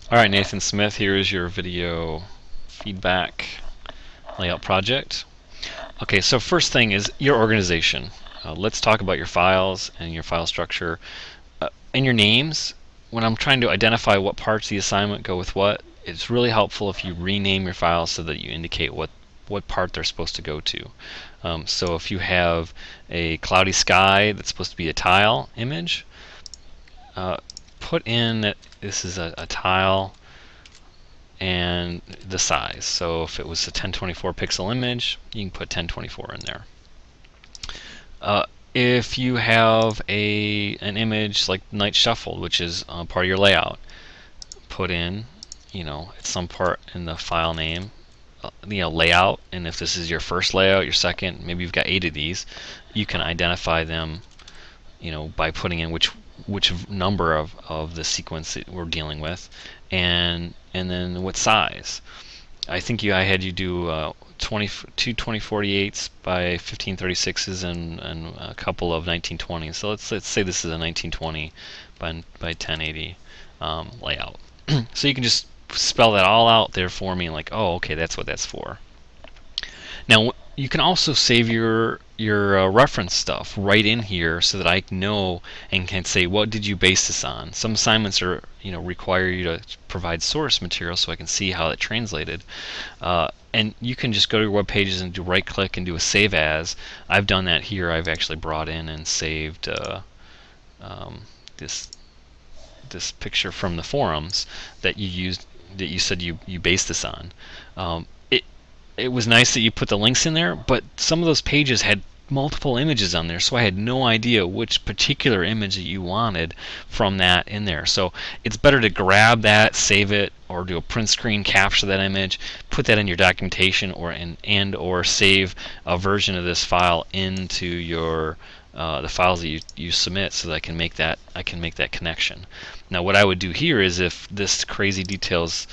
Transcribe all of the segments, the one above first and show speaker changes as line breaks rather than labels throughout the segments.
Alright, Nathan Smith, here is your video feedback layout project. Okay, so first thing is your organization. Let's talk about your files and your file structure. And your names, when I'm trying to identify what parts of the assignment go with what, it's really helpful if you rename your files so that you indicate what part they're supposed to go to. So if you have a cloudy sky that's supposed to be a tile image, put in that this is a tile and the size. So if it was a 1024 pixel image, you can put 1024 in there. If you have an image like Night Shuffled, which is part of your layout, put in, at some part in the file name, layout. And if this is your first layout, your second, maybe you've got 8 of these, you can identify them, by putting in which number of the sequence that we're dealing with, and then what size. I think I had you do two 2048s by 1536s and a couple of 1920s. So let's say this is a 1920 by 1080 layout. So you can just spell that all out there for me, like, oh, okay, that's what that's for. Now you can also save your reference stuff right in here so that I know and can say, what did you base this on? Some assignments are require you to provide source material so I can see how it translated. And you can just go to your web pages and do right click and do a save as. I've done that here. I've actually brought in and saved this picture from the forums that you said you based this on. It was nice that you put the links in there, but some of those pages had multiple images on there, so I had no idea which particular image that you wanted from that in there. So it's better to grab that, save it, or do a print screen, capture that image, put that in your documentation, or save a version of this file into your the files that you submit, so that I can make that connection. Now, what I would do here is, if this crazy details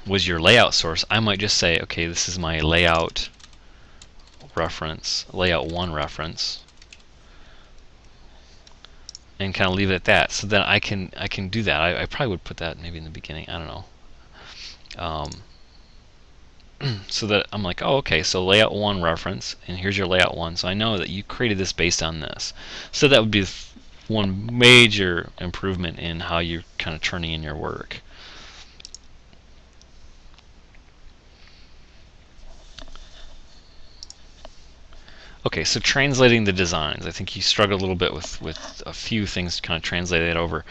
was your layout source, I might just say, okay, this is my layout reference, layout 1 reference, and kind of leave it at that. So then I can do that. I probably would put that maybe in the beginning. I don't know. So that I'm like, oh, okay, so layout 1 reference, and here's your layout 1. So I know that you created this based on this. So that would be one major improvement in how you're kind of turning in your work. Okay, so translating the designs. I think you struggled a little bit with a few things to kind of translate it over.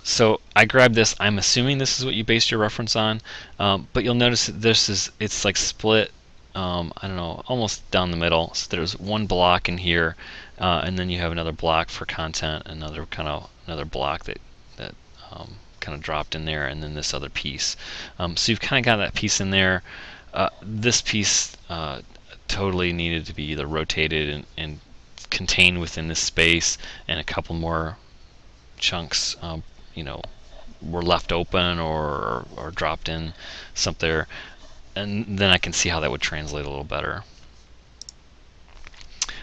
So I grabbed this. I'm assuming this is what you based your reference on, but you'll notice that it's like split, I don't know, almost down the middle. So there's one block in here, and then you have another block for content, another block that kind of dropped in there, and then this other piece. So you've kind of got that piece in there. This piece totally needed to be either rotated and contained within this space, and a couple more chunks were left open or dropped in something, and then I can see how that would translate a little better.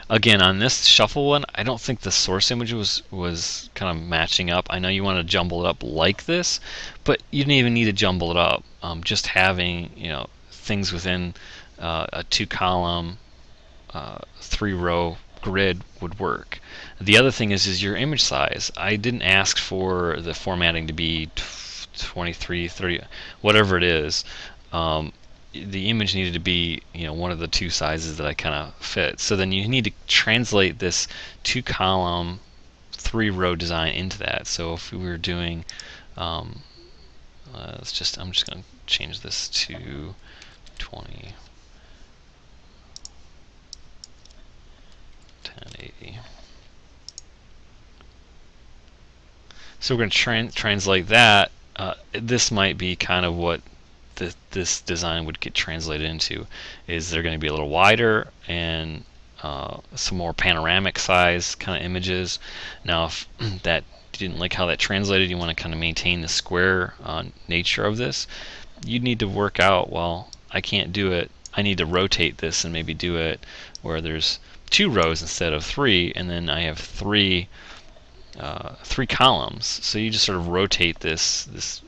Again, on this shuffle one, I don't think the source image was kind of matching up. I know you want to jumble it up like this, but you didn't even need to jumble it up. Just having things within a 2-column, 3-row grid would work. The other thing is your image size. I didn't ask for the formatting to be 23, 30, whatever it is. The image needed to be one of the 2 sizes that I kind of fit. So then you need to translate this 2-column, 3-row design into that. So if we were doing, I'm just going to change this to 20. 1080. So we're going to translate that. This might be kind of what this design would get translated into. Is they're going to be a little wider and some more panoramic size kind of images. Now, if that you didn't like how that translated, you want to kind of maintain the square nature of this, you'd need to work out, well, I can't do it. I need to rotate this and maybe do it where there's 2 rows instead of 3, and then I have 3 columns. So you just sort of rotate this